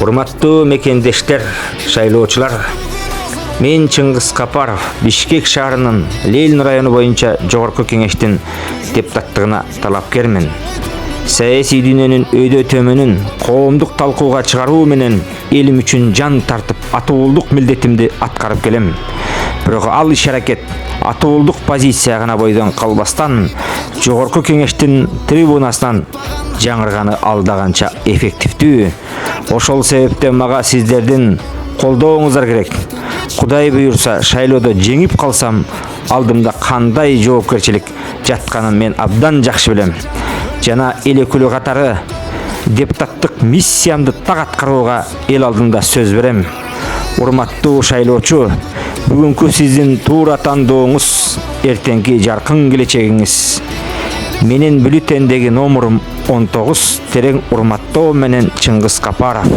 Урматтуу мекендештер, шайлоочулар. Мен Чыңгыз Капаров, Бишкек шаарынын Ленин району боюнча Жогорку Кеңештин депутаттыгына талапкермин. Саясий дүйнөнүн өйдө төмөнүн коомдук талкууга чыгаруу менен элим үчүн жан тартып атуулдук милдетимди аткарып келем. Бирок ал иш-аракет атуулдук позицияга бойдон калбастан Жогорку Кеңештин трибунасынан жаңырганы алдаганча эффективдүү. Ошол себептен мага сиздердин колдооңуздар керек. Кудай буйрса, шайлоодо жеңип калсам, алдымда кандай жоопкерчилик жатканын мен абдан жакшы билем. Жана эл өкүлү катары депутаттык миссиямды так аткарууга эл алдында сөз берем. Урматтуу шайлоочу, бүгүнкү сиздин туура тандооңуз эртеңки жаркын келечегиңиз. Менин бюллетендеги номурум 19 терең урматтоо менен Чыңгыз Капаров.